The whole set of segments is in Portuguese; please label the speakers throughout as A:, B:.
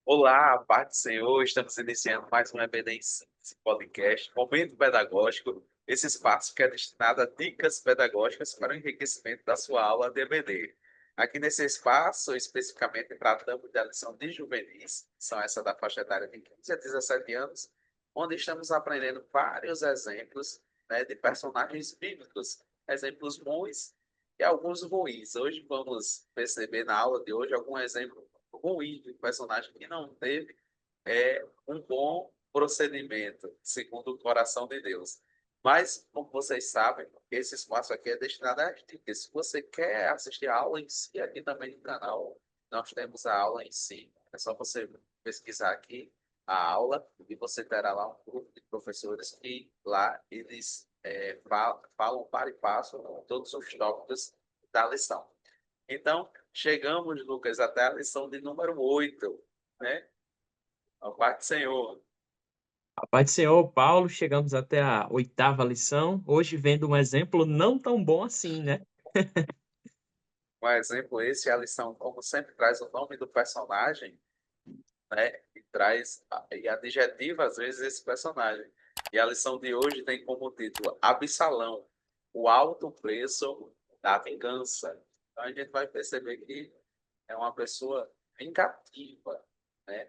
A: Olá, paz do Senhor. Estamos iniciando mais um EBD em Síntese podcast, Momento Pedagógico, esse espaço que é destinado a dicas pedagógicas para o enriquecimento da sua aula de EBD. Aqui nesse espaço, especificamente, tratamos da lição de juvenis, são essa da faixa etária de 15 a 17 anos, onde estamos aprendendo vários exemplos, né, de personagens bíblicos, exemplos bons e alguns ruins. Hoje vamos perceber na aula de hoje algum exemplo ruim de personagem que não teve um bom procedimento, segundo o coração de Deus. Mas, como vocês sabem, esse espaço aqui é destinado a dicas. Se você quer assistir a aula em si, aqui também no canal, nós temos a aula em si. É só você pesquisar aqui a aula e você terá lá um grupo de professores que lá eles falam para e passo todos os tópicos da lição. Então, chegamos, Lucas, até a lição de número 8, né? A parte do Senhor.
B: A paz do Senhor, Paulo, chegamos até a oitava lição, hoje vendo um exemplo não tão bom assim, né?
A: Um exemplo esse, a lição, como sempre, traz o nome do personagem, né? E traz e adjetiva, às vezes, esse personagem. E a lição de hoje tem como título Absalão, o alto preço da vingança. Então, a gente vai perceber que é uma pessoa vingativa, né?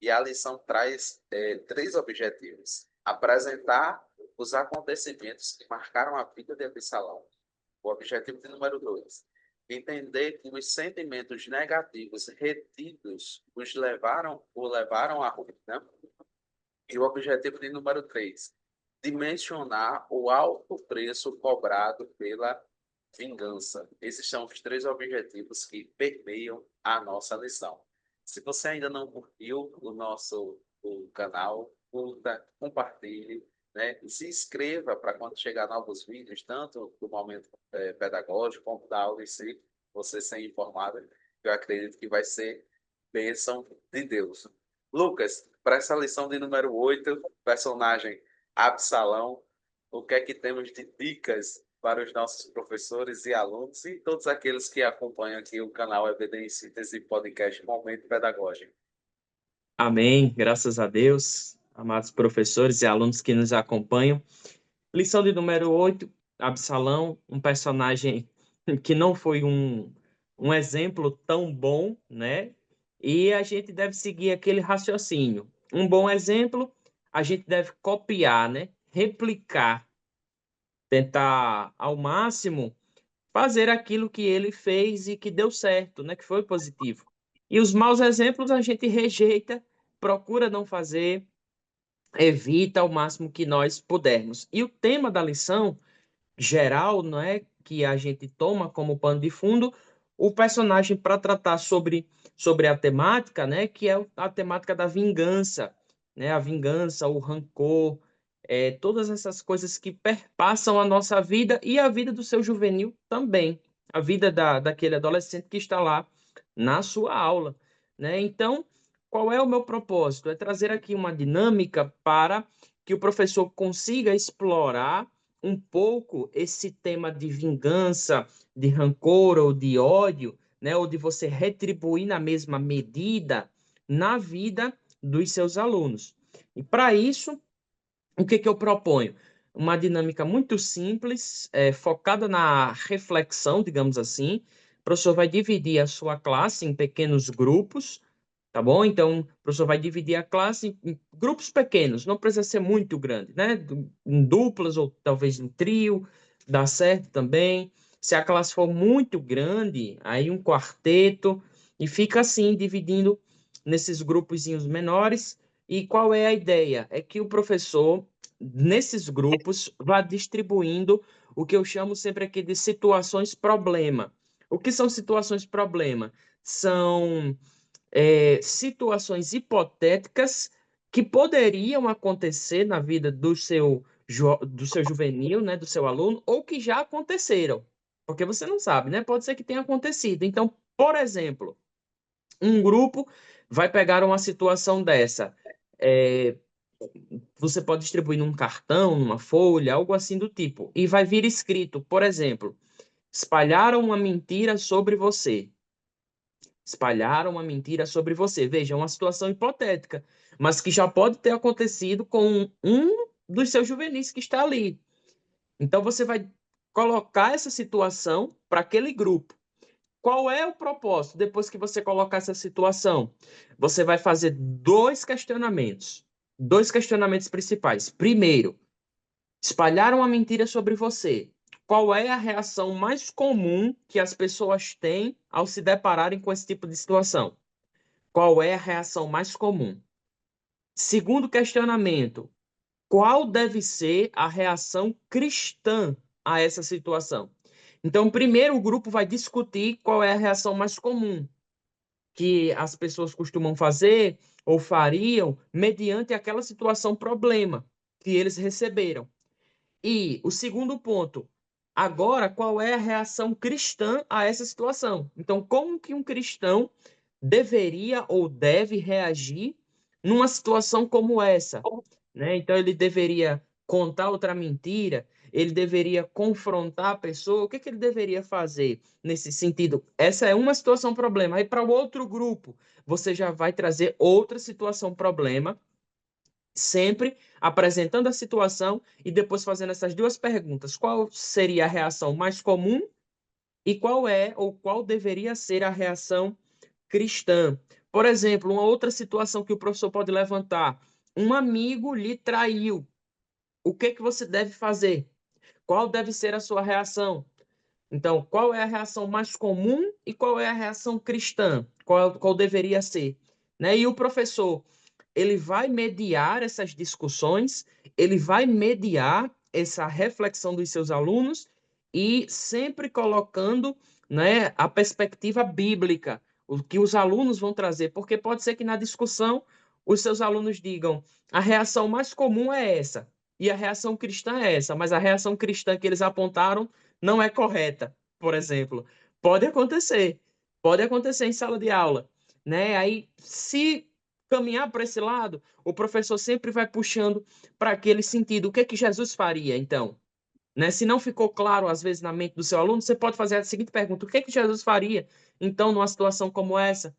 A: E a lição traz três objetivos: apresentar os acontecimentos que marcaram a vida de Absalão. O objetivo de número dois: entender que os sentimentos negativos retidos o levaram à ruína. E o objetivo de número três: dimensionar o alto preço cobrado pela vingança. Esses são os três objetivos que permeiam a nossa lição. Se você ainda não curtiu o canal, curta, compartilhe, né? E se inscreva para quando chegar novos vídeos, tanto do momento pedagógico como da aula em si, você ser informado. Eu acredito que vai ser bênção de Deus. Lucas, para essa lição de número 8, personagem Absalão, o que é que temos de dicas para os nossos professores e alunos e todos aqueles que acompanham aqui o canal EBD em Síntese Podcast Momento Pedagógico?
B: Amém, graças a Deus, amados professores e alunos que nos acompanham. Lição de número 8, Absalão, um personagem que não foi um exemplo tão bom, né? E a gente deve seguir aquele raciocínio. Um bom exemplo, a gente deve copiar, né? Replicar, tentar ao máximo fazer aquilo que ele fez e que deu certo, né? Que foi positivo. E os maus exemplos a gente rejeita, procura não fazer, evita ao máximo que nós pudermos. E o tema da lição geral, não é, que a gente toma como pano de fundo, o personagem para tratar sobre a temática, né, que é a temática da vingança, né, a vingança, o rancor, todas essas coisas que perpassam a nossa vida e a vida do seu juvenil também, a vida daquele adolescente que está lá na sua aula, né? Então, qual é o meu propósito? É trazer aqui uma dinâmica para que o professor consiga explorar um pouco esse tema de vingança, de rancor ou de ódio, né, ou de você retribuir na mesma medida na vida dos seus alunos. E para isso, o que que eu proponho? Uma dinâmica muito simples, focada na reflexão, digamos assim. O professor vai dividir a sua classe em pequenos grupos, tá bom? Então, o professor vai dividir a classe em grupos pequenos, não precisa ser muito grande, né? Em duplas ou talvez em trio, dá certo também. Se a classe for muito grande, aí um quarteto, e fica assim, dividindo nesses grupozinhos menores. E qual é a ideia? É que o professor, nesses grupos, vá distribuindo o que eu chamo sempre aqui de situações problema. O que são situações problema? São situações hipotéticas que poderiam acontecer na vida do seu juvenil, né, do seu aluno, ou que já aconteceram, porque você não sabe, né? Pode ser que tenha acontecido. Então, por exemplo, um grupo vai pegar uma situação dessa. É, Você pode distribuir num cartão, numa folha, algo assim do tipo, e vai vir escrito, por exemplo, espalharam uma mentira sobre você. espalharam uma mentira sobre você. Veja, é uma situação hipotética, mas que já pode ter acontecido com um dos seus juvenis que está ali. Então você vai colocar essa situação para aquele grupo. Qual é o propósito? Depois que você colocar essa situação, você vai fazer dois questionamentos principais. Primeiro, espalharam uma mentira sobre você. Qual é a reação mais comum que as pessoas têm ao se depararem com esse tipo de situação? Qual é a reação mais comum? Segundo questionamento, qual deve ser a reação cristã a essa situação? Então, primeiro o grupo vai discutir qual é a reação mais comum que as pessoas costumam fazer ou fariam mediante aquela situação problema que eles receberam. E o segundo ponto, agora qual é a reação cristã a essa situação? Então, como que um cristão deveria ou deve reagir numa situação como essa, né? Então ele deveria contar outra mentira, ele deveria confrontar a pessoa, o que que ele deveria fazer nesse sentido? Essa é uma situação problema. Aí para o outro grupo, você já vai trazer outra situação problema, sempre apresentando a situação e depois fazendo essas duas perguntas. Qual seria a reação mais comum e qual é ou qual deveria ser a reação cristã? Por exemplo, uma outra situação que o professor pode levantar: um amigo lhe traiu. O que que você deve fazer? Qual deve ser a sua reação? Então, qual é a reação mais comum e qual é a reação cristã? Qual deveria ser? Né? E o professor, ele vai mediar essas discussões, ele vai mediar essa reflexão dos seus alunos e sempre colocando, né, a perspectiva bíblica, o que os alunos vão trazer, porque pode ser que na discussão os seus alunos digam: a reação mais comum é essa, e a reação cristã é essa, mas a reação cristã que eles apontaram não é correta, por exemplo. Pode acontecer em sala de aula, né? Aí, se caminhar para esse lado, o professor sempre vai puxando para aquele sentido. O que é que Jesus faria, então? Né? Se não ficou claro, às vezes, na mente do seu aluno, você pode fazer a seguinte pergunta: o que é que Jesus faria, então, numa situação como essa?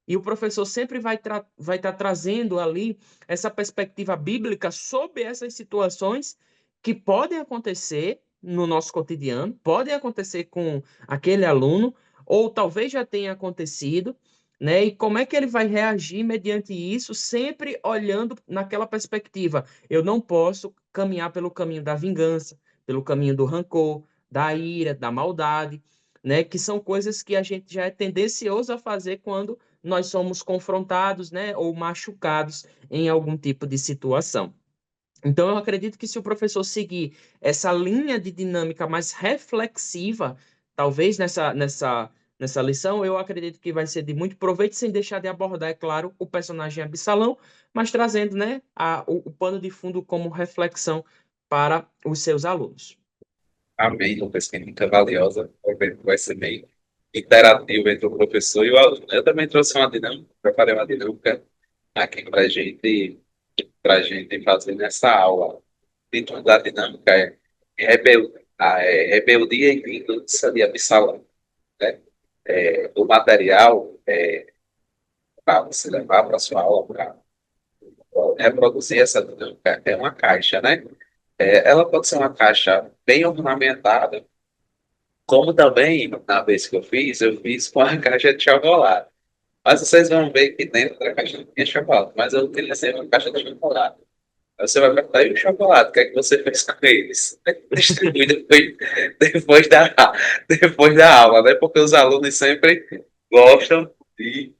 B: E o professor sempre vai estar trazendo ali essa perspectiva bíblica sobre essas situações que podem acontecer no nosso cotidiano, podem acontecer com aquele aluno, ou talvez já tenha acontecido, né? E como é que ele vai reagir mediante isso, sempre olhando naquela perspectiva. Eu não posso caminhar pelo caminho da vingança, pelo caminho do rancor, da ira, da maldade, né? Que são coisas que a gente já é tendencioso a fazer quando nós somos confrontados, né, ou machucados em algum tipo de situação. Então, eu acredito que se o professor seguir essa linha de dinâmica mais reflexiva, talvez nessa lição, eu acredito que vai ser de muito proveito, sem deixar de abordar, é claro, o personagem Absalão, mas trazendo, né, o pano de fundo como reflexão para os seus alunos.
A: Amém, uma pesquisa muito valiosa, vai ser meio interativo entre o professor e o aluno. Eu também trouxe uma dinâmica, preparei uma dinâmica aqui para gente fazer nessa aula. Dentro da dinâmica é rebeldia e vingança de Absalão, né? O material para você levar para a sua aula, para reproduzir essa dinâmica, é uma caixa, né? Ela pode ser uma caixa bem ornamentada, como também, na vez que eu fiz com a caixa de chocolate. Mas vocês vão ver que dentro da caixa não tinha chocolate, mas eu utilizei uma caixa de chocolate. Aí você vai perguntar, e o chocolate, o que é que você fez com eles? Distribui depois da, depois da aula, né? Porque os alunos sempre gostam de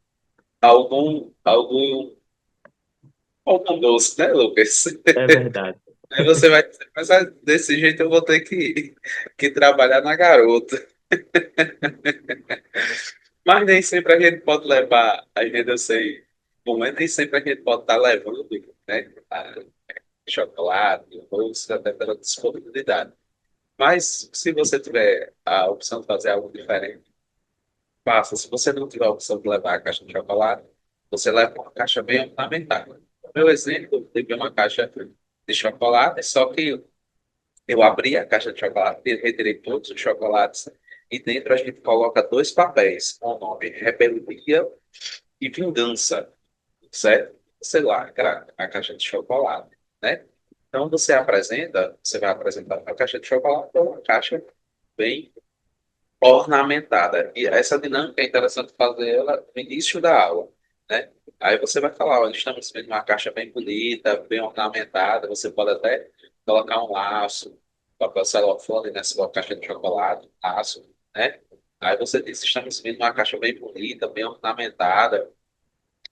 A: algum, algum doce, né, Lucas?
B: É verdade.
A: Aí você vai dizer, mas desse jeito eu vou ter que trabalhar na garota. Mas nem sempre a gente pode levar, a gente, eu sei, bom, mas nem sempre a gente pode estar levando, né, chocolate, doce, até pela disponibilidade. Mas se você tiver a opção de fazer algo diferente, faça. Se você não tiver a opção de levar a caixa de chocolate, você leva uma caixa bem ornamentada. No meu exemplo, eu tive uma caixa de chocolate, só que eu abri a caixa de chocolate, retirei todos os chocolates e dentro a gente coloca dois papéis, com o nome rebeldia e vingança, certo? Sei lá, a caixa de chocolate, né? Então você vai apresentar a caixa de chocolate, é uma caixa bem ornamentada. E essa dinâmica é interessante fazer ela no início da aula, né? Aí você vai falar, olha, estamos vendo uma caixa bem bonita, bem ornamentada, você pode até colocar um laço, papel celofane nessa caixa de chocolate, laço, né? Aí você diz, estamos vendo uma caixa bem bonita, bem ornamentada.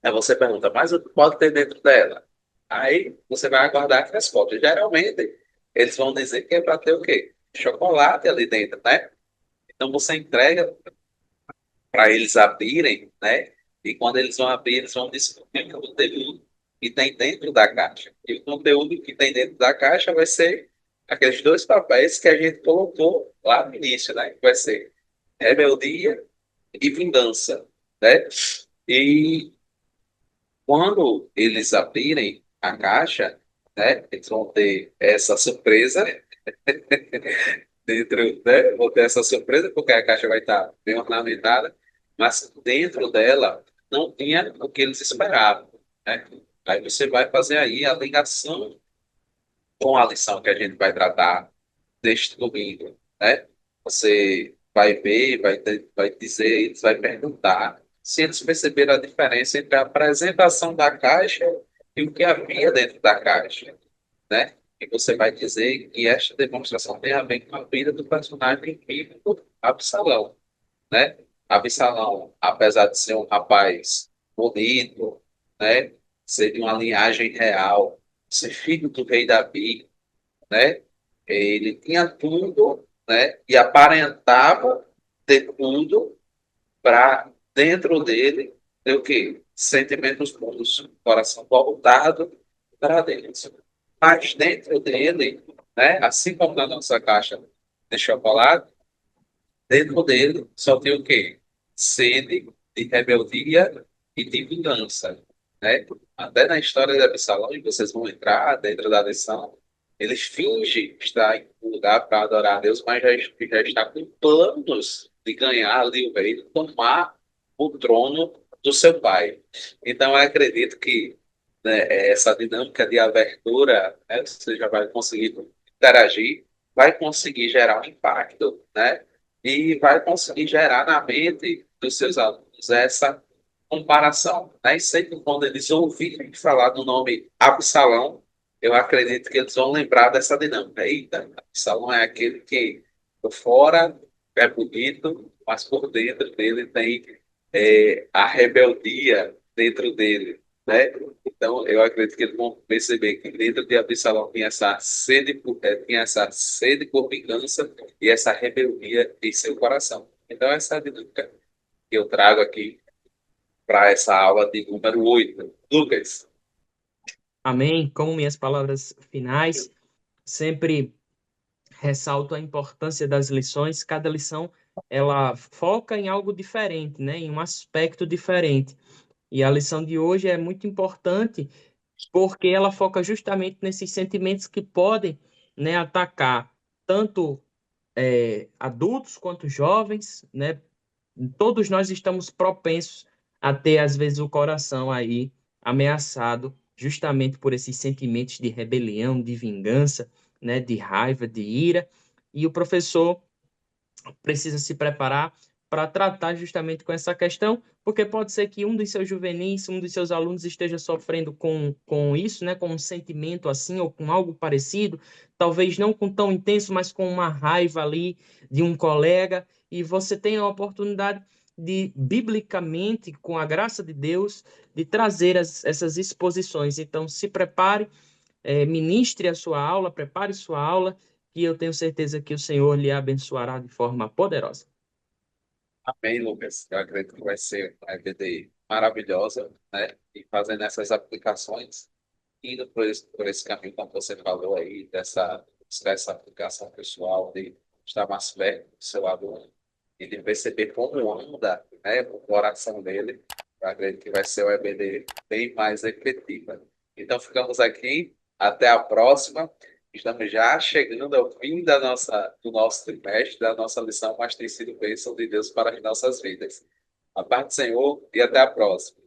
A: Aí você pergunta, mas o que pode ter dentro dela? Aí você vai aguardar a resposta. Geralmente, eles vão dizer que é para ter o quê? Chocolate ali dentro, né? Então você entrega para eles abrirem, né? E quando eles vão abrir, eles vão descobrir o conteúdo que tem dentro da caixa. E o conteúdo que tem dentro da caixa vai ser aqueles dois papéis que a gente colocou lá no início, né? Que vai ser rebeldia e vingança, né? E quando eles abrirem a caixa, né? Eles vão ter essa surpresa dentro, né? Vou ter essa surpresa porque a caixa vai estar bem ornamentada, mas dentro dela não tinha o que eles esperavam, né? Aí você vai fazer aí a ligação com a lição que a gente vai tratar deste domingo, né? Você vai ver, vai dizer, eles vai perguntar se eles perceberam a diferença entre a apresentação da caixa e o que havia dentro da caixa, né? E você vai dizer que esta demonstração tem a ver com a vida do personagem bíblico Absalão, né? Absalão, apesar de ser um rapaz bonito, né? Ser de uma linhagem real, ser filho do rei Davi, né? Ele tinha tudo, né? E aparentava ter tudo para dentro dele ter o quê? Sentimentos bons, coração voltado para Deus. Mas dentro dele, né? Assim como na nossa caixa de chocolate, dentro dele só tem o quê? Sede de rebeldia e de vingança, né? Até na história de Absalão, e vocês vão entrar dentro da lição, ele finge estar em um lugar para adorar a Deus, mas já está com planos de ganhar ali o reino, tomar o trono do seu pai. Então, eu acredito que, né, essa dinâmica de abertura, né, você já vai conseguir interagir, vai conseguir gerar um impacto, né? E vai conseguir gerar na mente dos seus alunos essa comparação. Né? E sempre quando eles ouvirem falar do nome Absalão, eu acredito que eles vão lembrar dessa dinâmica. Eita, Absalão é aquele que por fora é bonito, mas por dentro dele tem a rebeldia dentro dele. Né? Então, eu acredito que eles vão perceber que dentro de Absalão tinha essa sede por vingança e essa rebeldia em seu coração. Então, essa é a dinâmica que eu trago aqui para essa aula de número 8. Lucas.
B: Amém. Como minhas palavras finais, sempre ressalto a importância das lições. Cada lição ela foca em algo diferente, né? Em um aspecto diferente. E a lição de hoje é muito importante porque ela foca justamente nesses sentimentos que podem, né, atacar tanto adultos quanto jovens, né? Todos nós estamos propensos a ter, às vezes, o coração aí ameaçado justamente por esses sentimentos de rebelião, de vingança, né, de raiva, de ira. E o professor precisa se preparar para tratar justamente com essa questão, porque pode ser que um dos seus juvenis, um dos seus alunos esteja sofrendo com isso, né, com um sentimento assim, ou com algo parecido, talvez não com tão intenso, mas com uma raiva ali de um colega, e você tem a oportunidade de, biblicamente, com a graça de Deus, de trazer essas exposições. Então, se prepare, ministre a sua aula, prepare sua aula, e eu tenho certeza que o Senhor lhe abençoará de forma poderosa.
A: Amém, Lucas. Eu acredito que vai ser uma EBD maravilhosa, né? E fazendo essas aplicações, indo por esse caminho, como você falou aí, dessa aplicação pessoal, de estar mais perto do seu aluno e de perceber como anda, né, o coração dele. Eu acredito que vai ser uma EBD bem mais efetiva. Então, ficamos aqui. Até a próxima. Estamos já chegando ao fim do nosso trimestre, da nossa lição, mas tem sido bênção de Deus para as nossas vidas. A paz do Senhor e até a próxima.